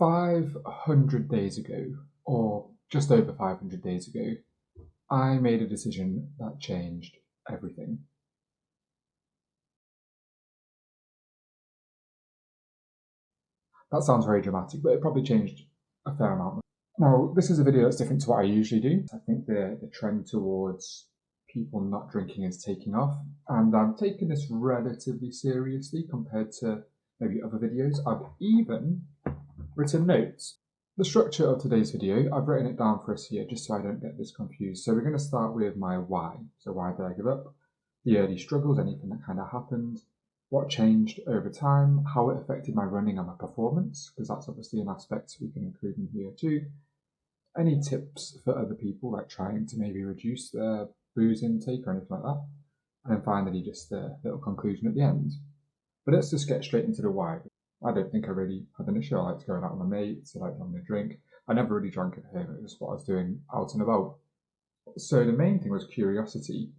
500 days ago, or just over 500 days ago, I made a decision that changed everything. That sounds very dramatic, but it probably changed a fair amount. Now, this is a video that's different to what I usually do. I think the trend towards people not drinking is taking off, and I'm taking this relatively seriously compared to maybe other videos. I've even written notes. The structure of today's video, I've written it down for us here just so I don't get this confused. So we're going to start with my why. So why did I give up? The early struggles, anything that kind of happened, what changed over time, how it affected my running and my performance, because that's obviously an aspect we can include in here too. Any tips for other people, like trying to maybe reduce their booze intake or anything like that. And then finally, just a little conclusion at the end. But let's just get straight into the why. I don't think I really had an issue. I liked going out with my mates, I liked having a drink. I never really drank at home, it was what I was doing out and about. So the main thing was curiosity.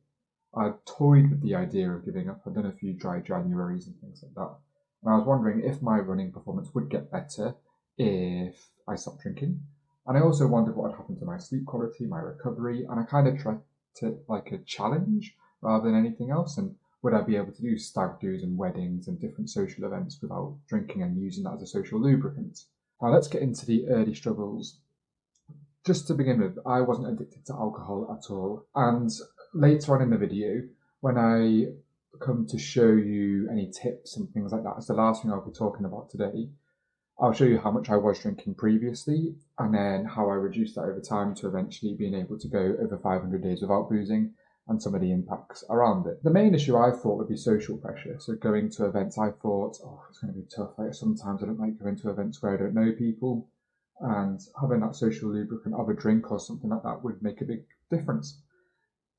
I toyed with the idea of giving up. I'd done a few dry Januaries and things like that. And I was wondering if my running performance would get better if I stopped drinking. And I also wondered what would happen to my sleep quality, my recovery, and I kind of tried to like a challenge rather than anything else. And would I be able to do stag do's and weddings and different social events without drinking and using that as a social lubricant? Now let's get into the early struggles. Just to begin with, I wasn't addicted to alcohol at all. And later on in the video, when I come to show you any tips and things like that, it's the last thing I'll be talking about today. I'll show you how much I was drinking previously and then how I reduced that over time to eventually being able to go over 500 days without boozing and some of the impacts around it. The main issue I thought would be social pressure. So going to events, I thought, it's going to be tough. Like sometimes I don't like going to events where I don't know people, and having that social lubricant of a drink or something like that would make a big difference.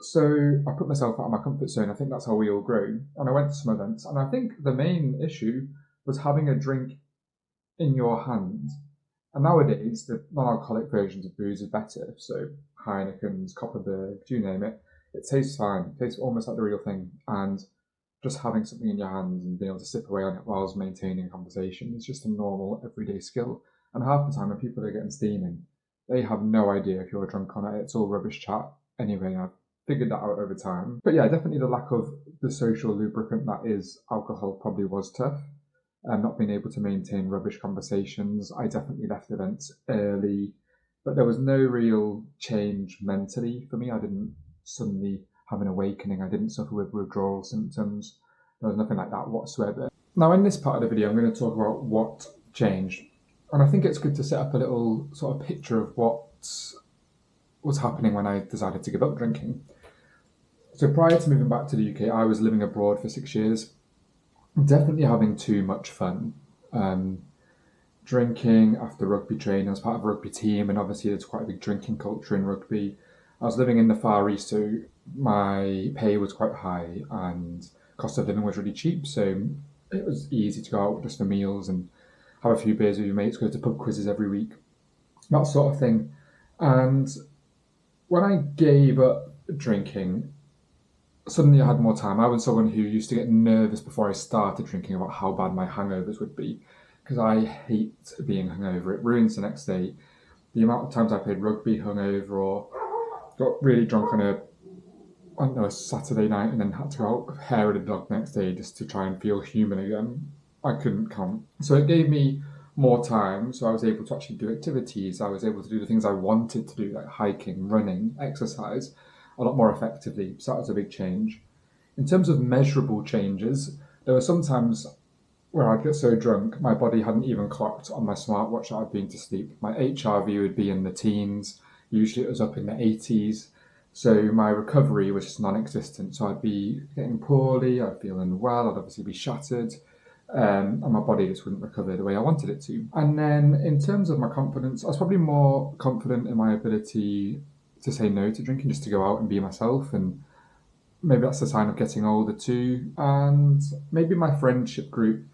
So I put myself out of my comfort zone. I think that's how we all grow. And I went to some events, and I think the main issue was having a drink in your hand. And nowadays, the non-alcoholic versions of booze are better. So Heineken's, Copperberg, you name it. It tastes fine. It tastes almost like the real thing. And just having something in your hands and being able to sip away on it whilst maintaining conversation is just a normal, everyday skill. And half the time when people are getting steaming, they have no idea if you're drunk on it. It's all rubbish chat. Anyway, I've figured that out over time. But yeah, definitely the lack of the social lubricant that is alcohol probably was tough. Not being able to maintain rubbish conversations. I definitely left events early, but there was no real change mentally for me. I didn't suddenly have an awakening. I didn't suffer with withdrawal symptoms. There was nothing like that whatsoever. Now in this part of the video, I'm going to talk about what changed. And I think it's good to set up a little sort of picture of what was happening when I decided to give up drinking. So prior to moving back to the UK, I was living abroad for 6 years. Definitely having too much fun. Drinking after rugby training. I was part of a rugby team, and obviously there's quite a big drinking culture in rugby. I was living in the Far East, so my pay was quite high and cost of living was really cheap. So it was easy to go out just for meals and have a few beers with your mates, go to pub quizzes every week, that sort of thing. And when I gave up drinking, suddenly I had more time. I was someone who used to get nervous before I started drinking about how bad my hangovers would be, because I hate being hungover. It ruins the next day. The amount of times I played rugby hungover or got really drunk on a Saturday night and then had to go out hair of the dog next day just to try and feel human again, I couldn't count. So it gave me more time, so I was able to actually do activities. I was able to do the things I wanted to do, like hiking, running, exercise, a lot more effectively. So that was a big change. In terms of measurable changes, there were some times where I'd get so drunk, my body hadn't even clocked on my smartwatch that I'd been to sleep. My HRV would be in the teens. Usually it was up in the 80s. So my recovery was just non-existent. So I'd be getting poorly, I'd feel unwell, I'd obviously be shattered. And my body just wouldn't recover the way I wanted it to. And then in terms of my confidence, I was probably more confident in my ability to say no to drinking, just to go out and be myself. And maybe that's a sign of getting older too. And maybe my friendship group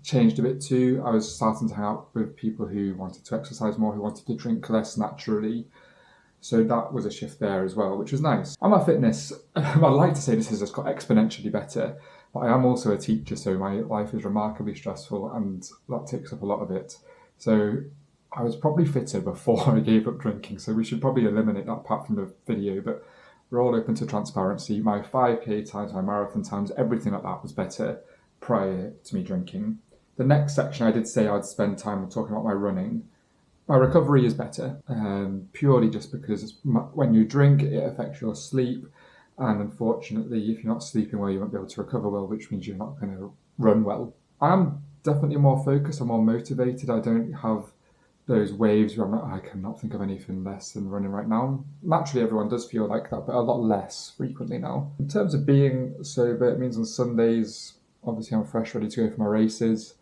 changed a bit too. I was starting to hang out with people who wanted to exercise more, who wanted to drink less naturally. So that was a shift there as well, which was nice. And my fitness, I'd like to say this has just got exponentially better, but I am also a teacher, so my life is remarkably stressful and that takes up a lot of it. So I was probably fitter before I gave up drinking, so we should probably eliminate that part from the video, but we're all open to transparency. My 5K times, my marathon times, everything like that was better prior to me drinking. The next section, I did say I'd spend time talking about my running. My recovery is better, purely just because when you drink, it affects your sleep. And unfortunately, if you're not sleeping well, you won't be able to recover well, which means you're not going to run well. I'm definitely more focused, I'm more motivated. I don't have those waves where I cannot think of anything less than running right now. Naturally, everyone does feel like that, but a lot less frequently now. In terms of being sober, it means on Sundays, obviously I'm fresh, ready to go for my races.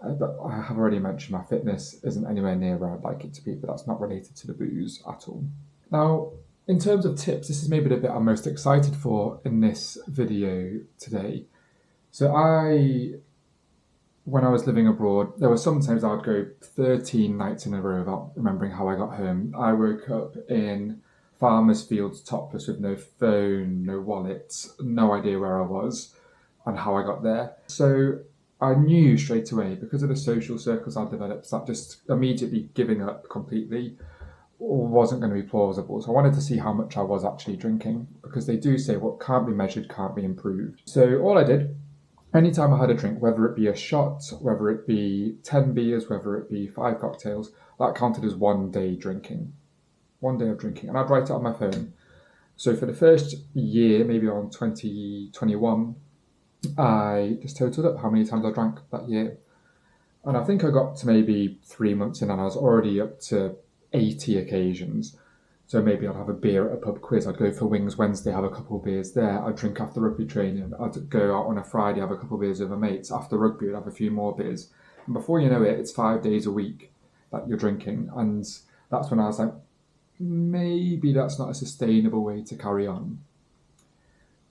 But I have already mentioned my fitness isn't anywhere near where I'd like it to be, but that's not related to the booze at all. Now, in terms of tips, this is maybe the bit I'm most excited for in this video today. So when I was living abroad, there were sometimes I'd go 13 nights in a row without remembering how I got home. I woke up in farmers' fields topless with no phone, no wallet, no idea where I was and how I got there. So I knew straight away, because of the social circles I'd developed, that just immediately giving up completely wasn't going to be plausible. So I wanted to see how much I was actually drinking, because they do say what can't be measured can't be improved. So all I did, anytime I had a drink, whether it be a shot, whether it be 10 beers, whether it be 5 cocktails, that counted as 1 day drinking. 1 day of drinking. And I'd write it on my phone. So for the first year, maybe on 2021, I just totaled up how many times I drank that year. And I think I got to maybe 3 months in and I was already up to 80 occasions. So maybe I'd have a beer at a pub quiz. I'd go for Wings Wednesday, have a couple of beers there. I'd drink after rugby training. I'd go out on a Friday, have a couple of beers with my mates. After rugby, I'd have a few more beers. And before you know it, it's 5 days a week that you're drinking. And that's when I was like, maybe that's not a sustainable way to carry on.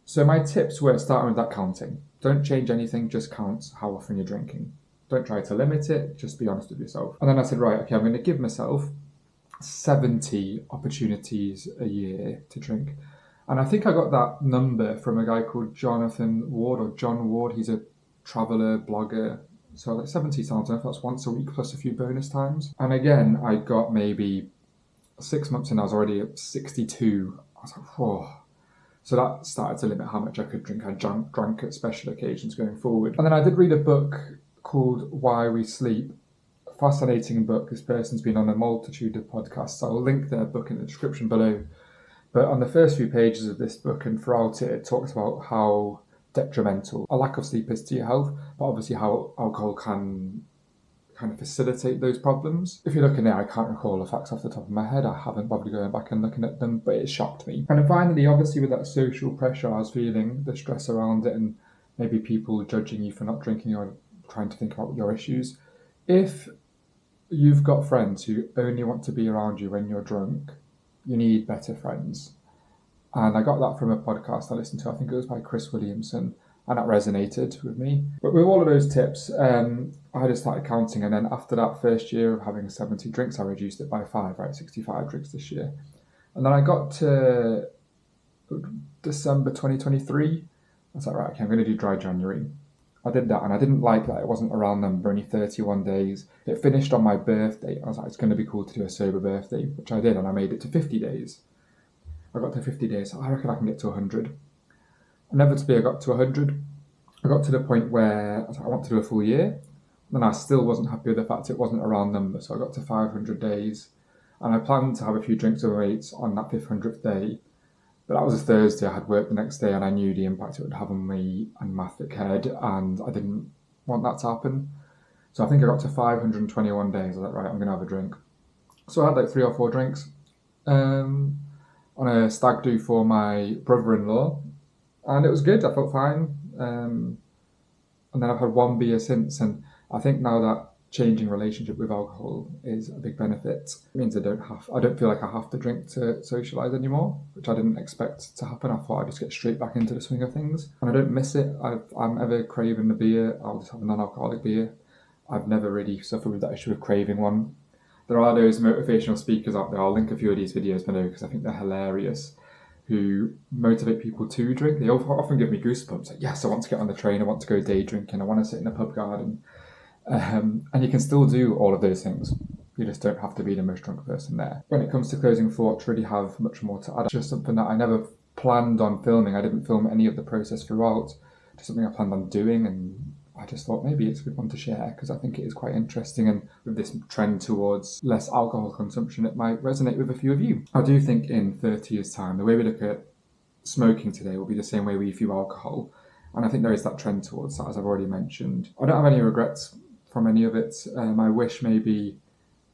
So my tips were starting with that counting. Don't change anything, just count how often you're drinking. Don't try to limit it, just be honest with yourself. And then I said, right, okay, I'm going to give myself 70 opportunities a year to drink. And I think I got that number from a guy called Jonathan Ward, or John Ward. He's a traveller, blogger. So like 70 times, I don't know if that's once a week plus a few bonus times. And again, I got maybe 6 months in, I was already at 62. I was like, whoa. So that started to limit how much I could drink. I drank at special occasions going forward. And then I did read a book called Why We Sleep. A fascinating book. This person's been on a multitude of podcasts. I'll link their book in the description below. But on the first few pages of this book and throughout it, it talks about how detrimental a lack of sleep is to your health, but obviously how alcohol can kind of facilitate those problems. If you're looking at it, I can't recall the facts off the top of my head. I haven't bothered going back and looking at them, but it shocked me. And then finally, obviously with that social pressure I was feeling, the stress around it, and maybe people judging you for not drinking or trying to think about your issues. If you've got friends who only want to be around you when you're drunk, you need better friends. And I got that from a podcast I listened to, I think it was by Chris Williamson, and that resonated with me. But with all of those tips, I just started counting, and then after that first year of having 70 drinks, I reduced it by 5, right, 65 drinks this year. And then I got to December 2023, I was like, right, okay, I'm going to do dry January. I did that, and I didn't like that it wasn't a round number, only 31 days. It finished on my birthday. I was like, it's going to be cool to do a sober birthday, which I did, and I made it to 50 days. I got to 50 days, so I reckon I can get to 100. Inevitably, I got to 100. I got to the point where I was like, I want to do a full year. Then I still wasn't happy with the fact it wasn't a round number, so I got to 500 days. And I planned to have a few drinks with my mates on that 500th day. But that was a Thursday, I had work the next day, and I knew the impact it would have on me and my thick head, and I didn't want that to happen. So I think I got to 521 days. I was like, right, I'm going to have a drink. So I had like 3 or 4 drinks on a stag do for my brother-in-law, and it was good. I felt fine. And then I've had 1 beer since, and I think now that changing relationship with alcohol is a big benefit. It means I don't feel like I have to drink to socialise anymore, which I didn't expect to happen. I thought I'd just get straight back into the swing of things, and I don't miss it. I'm ever craving a beer, I'll just have a non-alcoholic beer. I've never really suffered with that issue of craving one. There are those motivational speakers out there, I'll link a few of these videos below because I think they're hilarious, who motivate people to drink. They often give me goosebumps, like, yes, I want to get on the train, I want to go day drinking, I want to sit in a pub garden. And you can still do all of those things. You just don't have to be the most drunk person there. When it comes to closing thoughts, really have much more to add. Just something that I never planned on filming. I didn't film any of the process throughout. Just something I planned on doing, and I just thought maybe it's a good one to share because I think it is quite interesting, and with this trend towards less alcohol consumption, it might resonate with a few of you. I do think in 30 years' time, the way we look at smoking today will be the same way we view alcohol. And I think there is that trend towards that, as I've already mentioned. I don't have any regrets from any of it. I wish maybe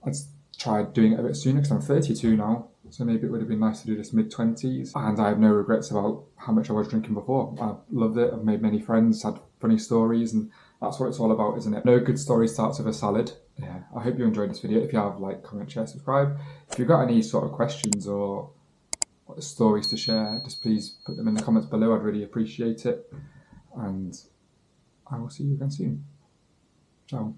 I'd tried doing it a bit sooner because I'm 32 now. So maybe it would have been nice to do this mid-20s. And I have no regrets about how much I was drinking before. I loved it. I've made many friends, had funny stories, and that's what it's all about, isn't it? No good story starts with a salad. Yeah, I hope you enjoyed this video. If you have, like, comment, share, subscribe. If you've got any sort of questions or stories to share, just please put them in the comments below. I'd really appreciate it. And I will see you again soon. Ciao.